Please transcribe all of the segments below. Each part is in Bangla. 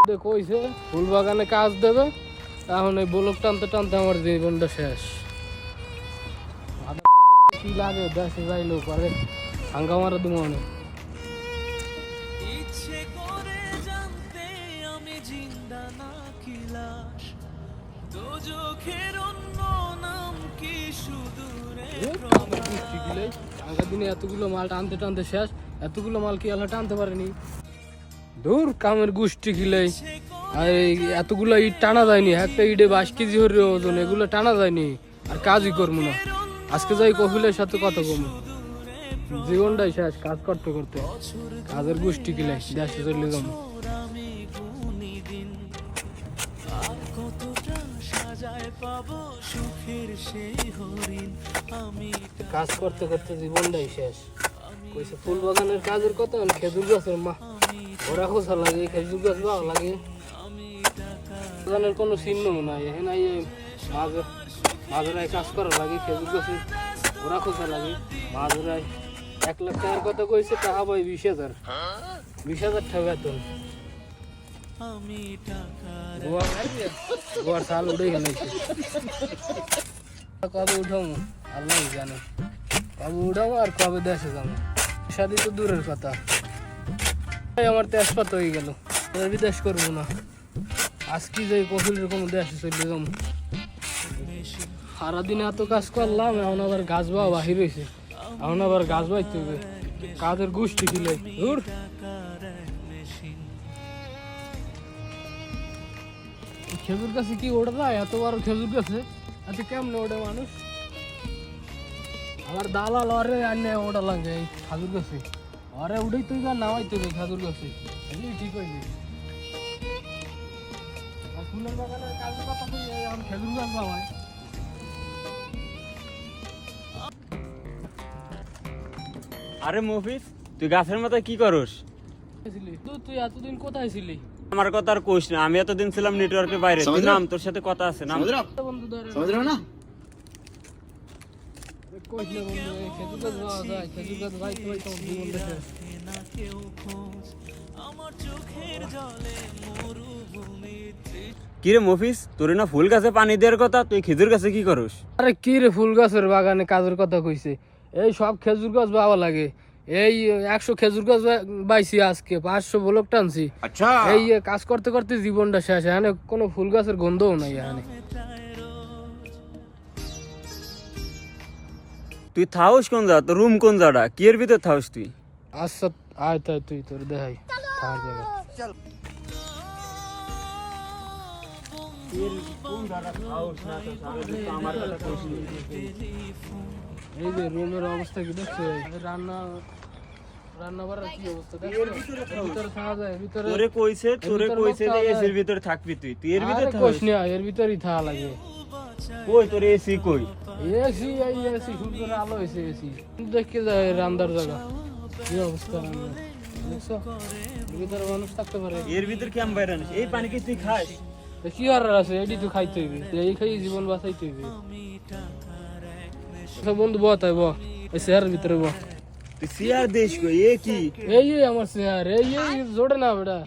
কইছে ফুল বাগানে কাজ দেবে, এখন এই ব্লক টানতে টানতে আমার জীবনটা শেষ। কি লাগে দেশে যাইলেও পারে হাঙ্গা মারা দিব অনেক। ইচ্ছে করে জানতে আমি জিন্দা না কি লাশ, দোজখের অন্য নাম কি সুদূরে আগের দিনে এতগুলো মাল টানতে টানতে শেষ, এতগুলো মাল কি আল্লাহ টানতে পারেনি? দূর কামের গোষ্ঠী খিলাই। আর এতগুলো ইট টানা যায়নি, একটা ইটে 22 কেজি হরে ওজন, এগুলো টানা যায়নি। আর কাজই করবো না, আজকে যাই কপিলের সাথে কথা কমু, জীবনটাই শেষ কাজ করতে করতে। কাজের গোষ্ঠী খিলাই দেশে চলে যাবো। কাজ করতে করতে জীবনটাই শেষ। কইছে ফুল বাগানের কাজের কথা, খেজুর গাছের মা ওরা খোঁজা লাগে, খেজুর গাছ পাওয়া লাগে। বাগানের কোনো চিহ্ন নাই, এখানে মাঝরায় কাজ করা লাগে, খেজুর গাছে ওরা খোঁজা লাগে। মাঝরায় 1 লাখ টাকার কথা কইছে, টাকা পাই 20,000 টাকা বেতন। গোয়ার সাল উঠে গেছে, কবে উঠাবো আল্লাহ জানে, কবে উঠাবো আর কবে দেশে যাবো। শাদি তো দূরের কথা, আমার তেজপাত হয়ে গেল, বিদেশ করবো না। আজকে যাই কপিলের কোনো দেশে চলে যাবো। সারাদিনে এত কাজ করলাম, এখন আবার গাছ বাওয়া বাহির হয়েছে, এখন আবার গাছ বাইতে হবে। কাজের গোষ্ঠী দিলে দূর। খেজুর গাছে কি ওঠে না, এত বড় খেজুর গাছে এত কেমনে ওঠে মানুষ? আমার দালাল অরে আনে ওটা লাগে এই খেজুর গাছে, অরে উঠেই তুই না নামাই তুই খেজুর গাছে, ঠিক হয়েছে। ফুলের বাগানের কাজের কথা তুই এখন খেজুর গাছ বাবাই। আরে মফিজ, তুই গাছের মাথায় কি করস? তুই এতদিন কোথায় ছিলি? আমার কথা আর কোশ না, আমি এতদিন ছিলাম নেটওয়ার্কের বাইরে। তুই নাম, তোর সাথে কথা আছে নাম। বন্ধু ধরে না কইস না বন্ধু, খেজুর গাছ বাবা যায়, খেজুর গাছ ভাই ভাই তোমার জীবন দেখে না কেউ খোঁজ, আমার চোখের জলে মরুভূমি। কিরে মফিজ, তোর না ফুল গাছে পানি দেওয়ার কথা, তুই খেজুর গাছে কি করস? আরে কি রে, ফুল গাছের বাগানে কাজের কথা কইছে। এই সব খেজুর গাছ বাবা লাগে, এই 100 খেজুর গাছ বাইছি আজকে, 500 ব্লক টানছি। আচ্ছা, এই কাজ করতে করতে জীবনটা শেষ। এখানে কোনো ফুল গাছের গন্ধও নাই এখানে। তুই থাউস কোন যা, তোর রুম কোন জায়গা, কি এর ভিতর থাউস তুই? আচ্ছা আয় তাই তুই তোর দেখাই থাকার জায়গা। এই যে রুমের অবস্থা কি দেখছো? রান্না বাড়ার কি অবস্থা দেখছো? ভিতরে থাকা যায়, ভিতরে তোরে কইছে যে এসির ভিতরে থাকবি, তুই এর ভিতরে থাকবি? কইস না, এর ভিতরেই থাকা লাগে। কই তোর এসি কই? এসি এই এসি সূর্যের আলো হয়েছে, এসি দেখে যায় রান্দার জায়গা কি অবস্থা। দেখছো এর ভিতরে মানুষ থাকতে পারে? এর ভিতর কেমন বাইরে না, এই পানি কি তুই খাস? কি আর আছে, এটি তো খাইতে হইবে, এই খাই জীবন বাঁচাইতে হইবে। বন্ধু ব তাই এই চেয়ারের ভিতরে ব। তুই চেয়ার দেশ কই? এ কি এই আমার চেয়ার, এই জোড়ে না বেটা,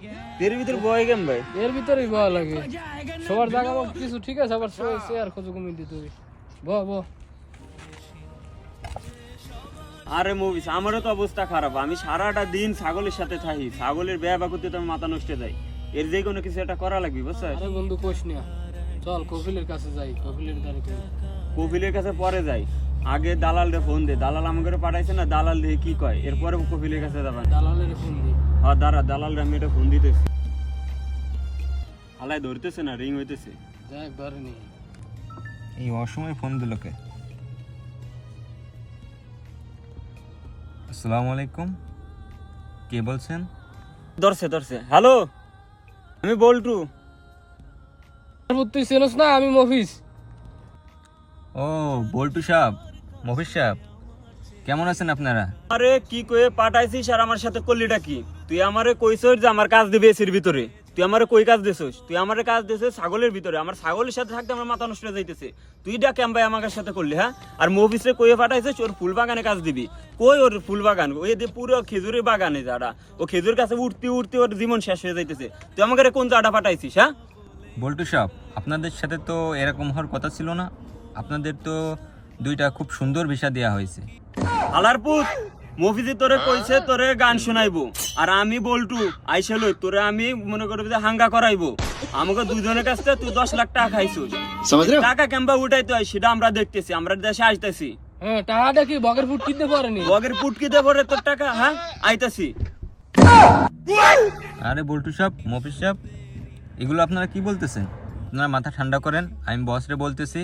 এর ভিতর বয় কেম ভাই? এর ভিতরেই বয়া লাগে। সবার জায়গা কিছু ঠিক আছে, আবার চেয়ার খোঁজো কমিয়ে দিতে হবে। ব আরে মুভিস, আমারও তো অবস্থা খারাপ। আমি সারাটা দিন ছাগলের সাথে থাকি, ছাগলের ব্যয় বা করতে তো আমার মাথা নষ্ট যায়। এর যে কোনো কিছু একটা করা লাগবে, বুঝছো? আরে বন্ধু কোশ না, চল কপিলের কাছে যাই, কপিলের দ্বারে কপিলের কাছে পরে যাই, আগে দালালরে ফোন দে। দালাল আমাকে পাঠাইছে না, দালাল দেখে কি কয়, এরপরে কপিলের কাছে যাবেন। দালালের ফোন দিই। হ্যাঁ দাঁড়া, দালালরে আমি এটা ফোন দিতেছি। আলাই ধরতেছে না, রিং হইতেছে। যাই ধরে নি, এই অসময় ফোন দিল কে? আসসালামু আলাইকুম, কে বলছেন? ধরছে। হ্যালো, আমি বল্টু। তুই চেনস না, আমি মফিজ। ও বল্টু সাহেব, মফিজ সাহেব, কেমন আছেন আপনারা? আরে কি কয়ে পাঠাইছিস আর আমার সাথে করলিটা কি? তুই আমারে কইছস যে আমার কাজ দিবে এসির ভিতরে, তুই আমারে কই কাজ দিছিস? তুই আমারে কাজ দিছিস ছাগলের ভিতরে। আমার ছাগলের সাথে থাকতে আমার মাথা নষ্ট হয়ে যাইতেছে। তুই ডাকে ভাই আমার সাথে করলি, হ্যাঁ? আর মফিসে কইয়ে পাঠাইছিস ওর ফুল বাগানে কাজ দিবি। কই ওর ফুল বাগান? ওই যে পুরো খেজুরের বাগানে যারা, ও খেজুর গাছে উঠতে উঠতে ওর জীবন শেষ হয়ে যাইতেছে। তুই আমাকে কোন জায়গাটা পাঠাইছিস, হ্যাঁ? বল্টু সাহেব, আপনাদের সাথে তো এরকম হওয়ার কথা ছিল না। আপনাদের তো দুইটা খুব সুন্দর ভিসা দেওয়া হয়েছে। আলার পুত, মফিজি তোরে কইছে তোরে গান শোনাইবো, আর আমি বল্টু আইসে লই তোরে আমি মনে করবি যে হাঙ্গা করাইবো। আমাকে দুজনের কাছ থেকে তুই 10 লাখ টাকা খাইছিস। টাকা কেমবা উঠাইতে হয় সেটা আমরা দেখতেছি, আমরা দেশে আসতেছি। হ্যাঁ, টাকাটা কি বগের ফুট কিনতে পারেনি? বগের পুটকিতে ভরে তোর টাকা, হ্যাঁ? আইতাছি। আরে বল্টু সাহেব, মফিজ সাহেব, এগুলো আপনারা কি বলতেছেন? আপনারা মাথা ঠান্ডা করেন। আমি বসরে বলতেছি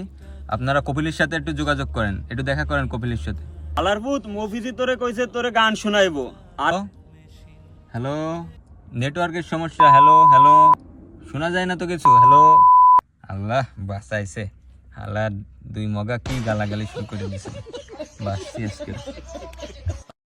আপনারা কপিলের সাথে একটু যোগাযোগ করেন, একটু দেখা করেন কপিলের সাথে। আলার পুত, মফিজি তোরে কইছে তোরে গান শোনাইবো। আর হ্যালো, নেটওয়ার্কের সমস্যা। হ্যালো হ্যালো, শোনা যায় না তো কিছু। হ্যালো, আল্লাহ বাঁচাইছে। আল্লাহ দুই মগা কি গালাগালি শুরু করে দিয়েছে। বাঁচছি আজকে।